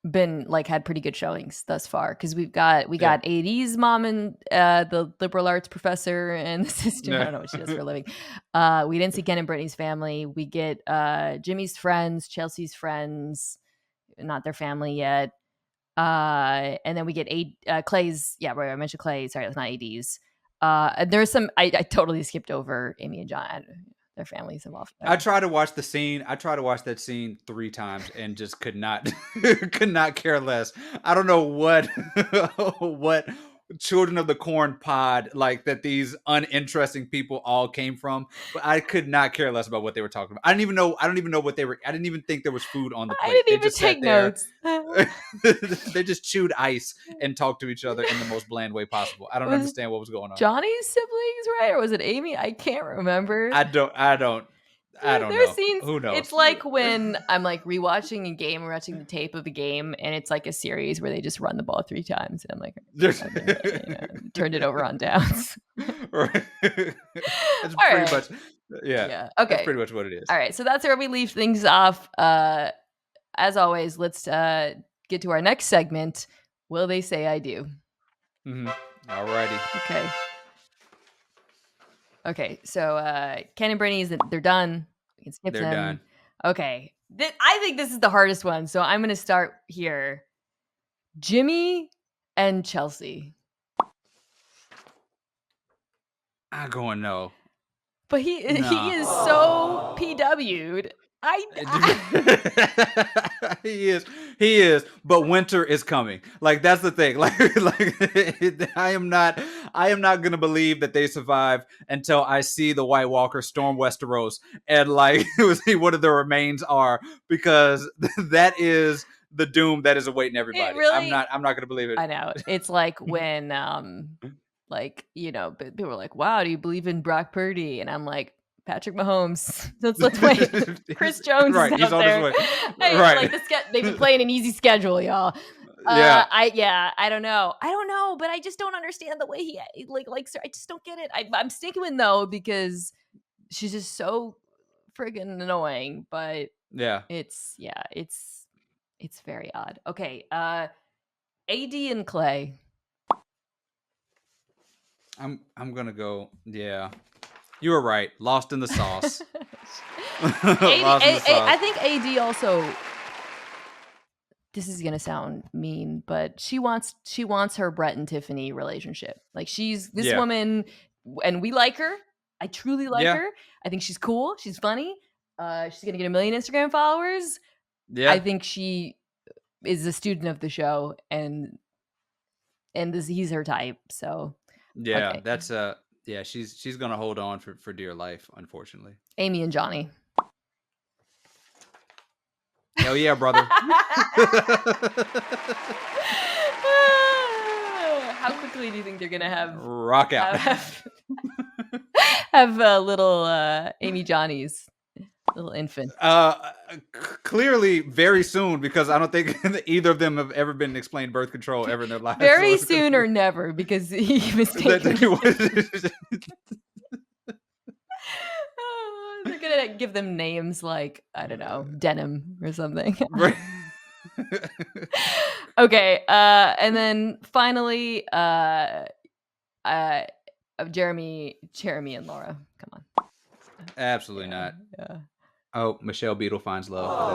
been like had pretty good showings thus far, because we got Yeah. AD's mom and the liberal arts professor and the sister. I Yeah. don't know what she does for a living. We didn't see Ken and Brittany's family. We get Jimmy's friends, Chelsea's friends, not their family yet. And then we get Clay's. Yeah, right. I mentioned Clay. Sorry, that's not AD's. And there's some. I totally skipped over Amy and John. Their families involved. I tried to watch the scene. I tried to watch that scene 3 times and just could not could not care less. I don't know what what children of the corn pod like that these uninteresting people all came from, but I could not care less about what they were talking about. I don't even know what they were. I didn't even think there was food on the I plate. didn't They even just sat take there. notes. They just chewed ice and talked to each other in the most bland way possible. I don't Was understand what was going on. Johnny's siblings right, or was it Amy? I can't remember. I don't There are know. scenes. Who It's knows? like when I'm like rewatching a game, watching the tape of a game, and it's like a series where they just run the ball 3 times, and I'm like, turned it over on downs. Right. That's All pretty right, much yeah, yeah, that's okay, pretty much what it is. all right. So that's where we leave things off. As always, let's get to our next segment. Will they say I do? Mhm. Alrighty. Okay. Okay, so Ken and Brittany they're done. We can skip They're them. done. Okay, I think this is the hardest one, so I'm gonna start here. Jimmy and Chelsea, I'm going no. but he Nah. is so PW'd. He is. He is. But winter is coming. Like that's the thing. Like I am not gonna believe that they survive until I see the White Walker storm Westeros and like see what the remains are, because that is the doom that is awaiting It everybody. I'm really, not I'm not gonna believe it. I know. It's like when like, people are like, "Wow, do you believe in Brock Purdy?" And I'm like, "Patrick Mahomes." Let's wait. Chris Jones is Right, he's out on his there. way. Like Right. they've been playing an easy schedule, y'all. Yeah. I don't know. I don't know, but I just don't understand the way he likes her. I just don't get it. I'm sticking with no, because she's just so friggin' annoying, but Yeah. it's very odd. Okay, AD and Clay. I'm gonna go. Yeah, you were right. Lost in the sauce. AD, Lost in the I sauce. think AD also. This is gonna sound mean, but she wants her Brett and Tiffany relationship. Like, she's this Yeah. woman, and we like her. I truly like Yeah. her. I think she's cool. She's funny. She's gonna get 1 million Instagram followers. I Yeah. think she is a student of the show, and he's her type. So Yeah. okay, That's Yeah, she's gonna hold on for dear life, unfortunately. Amy and Johnny. Hell yeah, brother. How quickly do you think they're gonna Rock out. have little Amy Johnnies, little infant? Clearly very soon, because I don't think either of them have ever been explained birth control ever in their lives. So Very it's gonna soon be or never, because he mistakenly. They're gonna give them names like, I don't know, Denim or something. Right. Okay, and then finally, Jeremy and Laura. Come on. Absolutely Yeah, not. yeah. Oh, Michelle Beadle finds love, but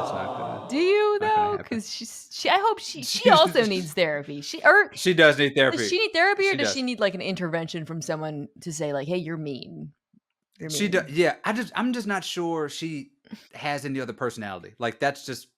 that's Do you not gonna though? happen. Because she. I hope she also needs therapy. She does need Does therapy. she need therapy, or She does she does. need like an intervention from someone to say like, "Hey, you're mean. You're She does. mean." Yeah, I'm just not sure she has any other personality. Like that's just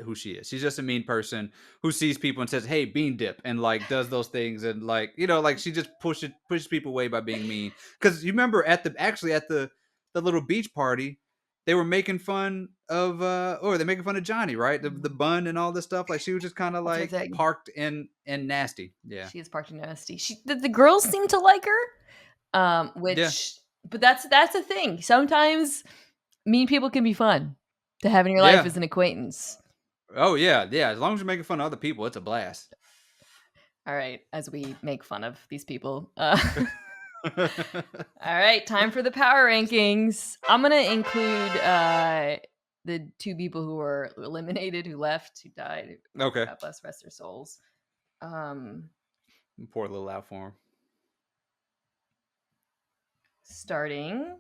who she is. She's just a mean person who sees people and says, "Hey, bean dip," and like does those things, and like, like she just pushes people away by being mean. Because you remember at the little beach party, they were making fun of or they're making fun of Johnny, right? The bun and all this stuff. Like she was just kind of That's her like thing. parked and nasty. Yeah, She is parked nasty. The girls seem to like her, yeah, but that's a thing. Sometimes mean people can be fun to have in your life yeah. as an acquaintance. Oh yeah, yeah. As long as you're making fun of other people, it's a blast. All right, as we make fun of these people. All right, time for the power rankings. I'm gonna include the two people who were eliminated, who left, who died. Okay. God bless, rest their souls. Um, Poor little out for him. Starting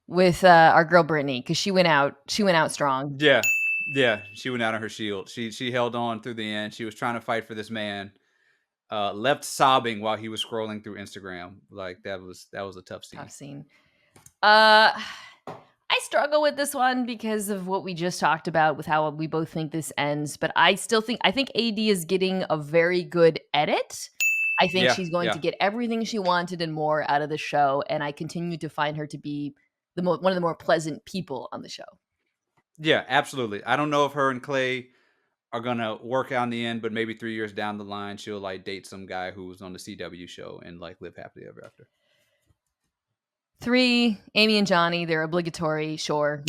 with our girl Brittany, because she went out strong. Yeah, yeah. She went out on her shield. She held on through the end. She was trying to fight for this man. Left sobbing while he was scrolling through Instagram. Like that was a tough scene. Tough scene. I struggle with this one because of what we just talked about with how we both think this ends, but I think AD is getting a very good edit. I think Yeah, she's going to yeah, get everything she wanted and more out of the show, and I continue to find her to be one of the more pleasant people on the show. yeah. Absolutely. I don't know if her and Clay are gonna work out in the end, but maybe 3 years down the line, she'll like date some guy who was on the CW show and like live happily ever after. 3, Amy and Johnny, they're obligatory, sure.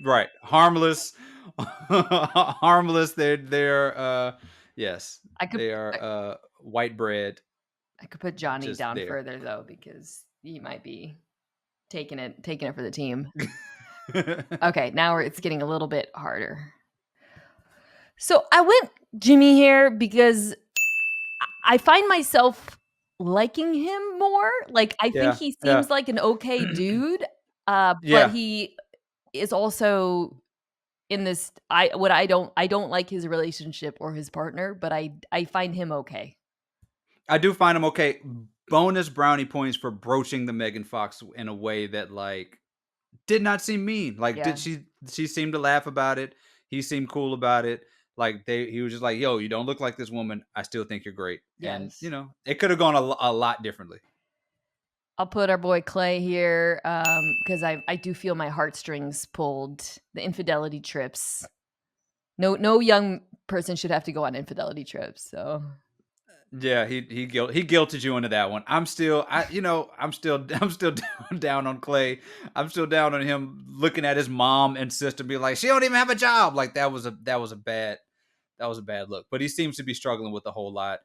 Right. Harmless. Harmless. They're yes. I could They are white bread. I could put Johnny Just down there. further though, because he might be taking it for the team. Okay, now it's getting a little bit harder. So I went Jimmy here because I find myself liking him more. Like, I think Yeah. he Yeah. seems like an okay dude, but Yeah. he is also in this. I don't like his relationship or his partner, but I find him okay. I do find him okay. Bonus brownie points for broaching the Megan Fox in a way that like did not seem mean. Like Yeah. she seemed to laugh about it. He seemed cool about it. Like he was just like, "Yo, you don't look like this woman. I still think you're great." And Yes. it could have gone a lot differently. I'll put our boy Clay here because I do feel my heartstrings pulled. The infidelity trips. No young person should have to go on infidelity trips. So Yeah, he guilted you into that one. I'm still I'm still down on Clay. I'm still down on him looking at his mom and sister be like, she don't even have a job. Like that was a bad look. But he seems to be struggling with a whole lot.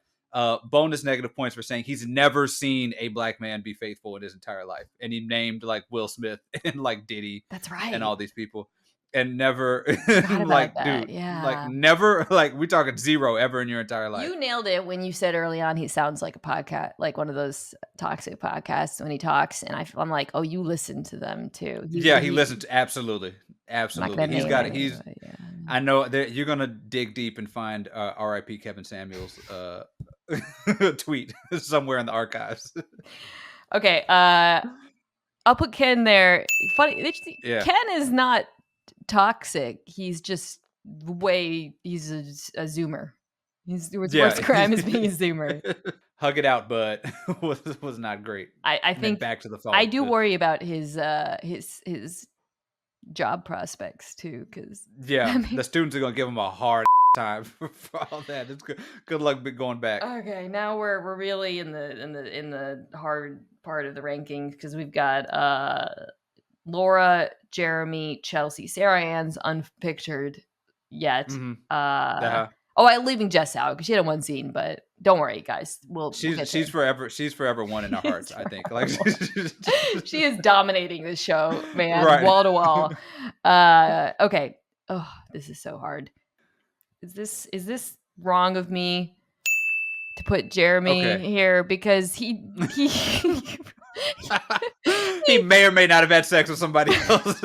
Bonus negative points for saying he's never seen a black man be faithful in his entire life. And he named like Will Smith and like Diddy that's and right. all these people. And never Forgot about like, that. dude, like Yeah. never, like we talking zero ever in your entire life. You nailed it when you said early on he sounds like a podcast, like one of those toxic podcasts when he talks. And I'm like, oh, you listen to them too. Yeah, he listens. Absolutely, I'm not going absolutely. to He's name got. any, He's. but yeah. I know that you're gonna dig deep and find R.I.P. Kevin Samuels tweet somewhere in the archives. Okay. I'll put Ken there. Funny, Yeah. Ken is not toxic. He's just he's a zoomer. His Yeah. worst crime is being a zoomer. hug it out, bud, was not great. I And then think back to the phone. I do worry about his job prospects too, because Yeah, the students are gonna give him a hard time for all that. It's good. Good luck going back. Okay, now we're really in the hard part of the rankings because we've got Laura, Jeramy, Chelsea, Sarah Ann's unpictured yet. Mm-hmm. I'm leaving Jess out because she had one scene, but don't worry, guys. We'll get she's forever one in our hearts. I think like she is dominating this show, man, right. wall to wall. Okay. Oh, this is so hard. Is this wrong of me to put Jeramy here because he he may or may not have had sex with somebody else.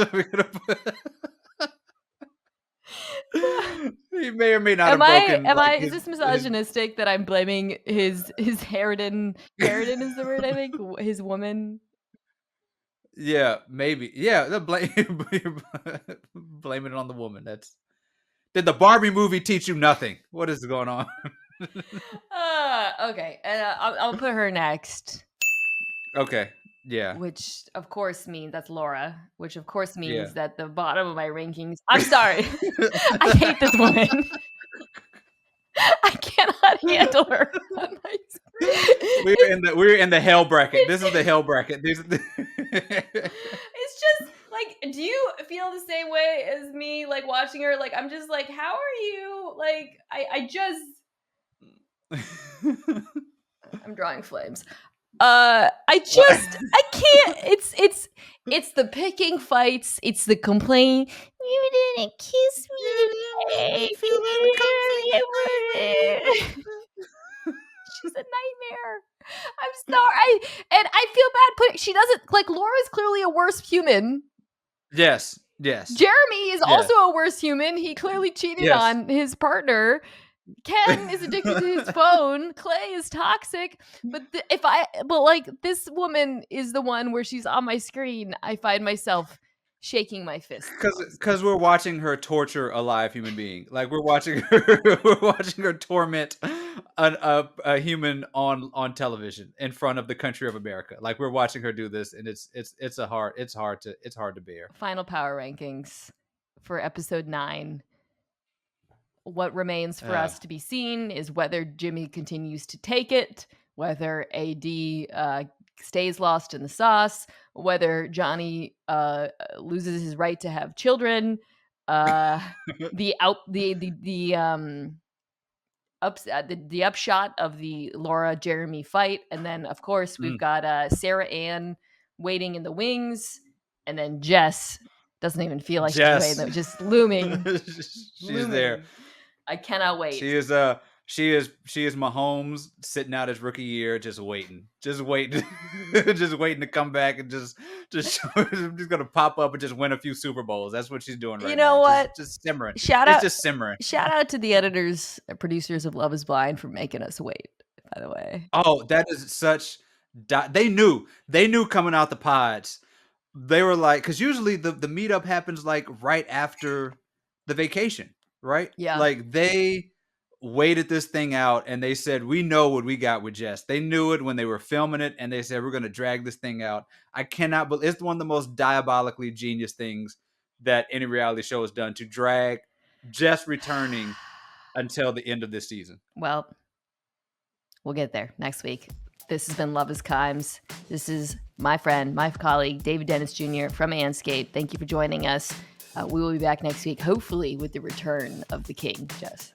He may or may not have broken. Is this misogynistic that I'm blaming his Harridan? Harridan is the word, I think. His woman. Yeah, maybe. Yeah, blaming it on the woman. Did the Barbie movie teach you nothing? What is going on? Okay, I'll put her next. Okay. Yeah. Which of course means that's Laura. Which of course means that the bottom of my rankings. I'm sorry. I hate this woman. I cannot handle her on my screen. We're in the hell bracket. This is the hell bracket. It's just like, do you feel the same way as me? Like watching her, like I'm just like, how are you? Like I just. I'm drawing flames. I can't. It's the picking fights. It's the complaint. You didn't kiss me today. She's a nightmare. I'm sorry. And I feel bad putting. She doesn't like. Laura's clearly a worse human. Yes. Jeramy is also a worse human. He clearly cheated on his partner. Ken is addicted to his phone. Clay is toxic. But this woman is the one where she's on my screen. I find myself shaking my fist. Because we're watching her torture a live human being. Like we're watching her torment a human on television in front of the country of America. Like we're watching her do this, and it's hard to bear. Final power rankings for episode 9. What remains for us to be seen is whether Jimmy continues to take it, whether AD stays lost in the sauce, whether Johnny loses his right to have children, the upshot of the Laura Jeramy fight, and then of course we've got Sarah Ann waiting in the wings, and then Jess doesn't even feel like she's waiting, just looming. She's there. I cannot wait. She is Mahomes sitting out his rookie year, just waiting, just waiting to come back and just gonna pop up and just win a few Super Bowls. That's what she's doing right now. You know what? Just simmering. Just simmering. Shout out to the editors, producers of Love Is Blind for making us wait. By the way. Oh, that is such. They knew coming out the pods. They were like, because usually the meetup happens like right after the vacation. Right? Yeah. Like they waited this thing out and they said, we know what we got with Jess. They knew it when they were filming it and they said, we're going to drag this thing out. I cannot believe it's one of the most diabolically genius things that any reality show has done, to drag Jess returning until the end of this season. Well, we'll get there next week. This has been Love is Kimes. This is my friend, my colleague, David Dennis Jr. from Anscape. Thank you for joining us. We will be back next week, hopefully with the return of the king, Jess.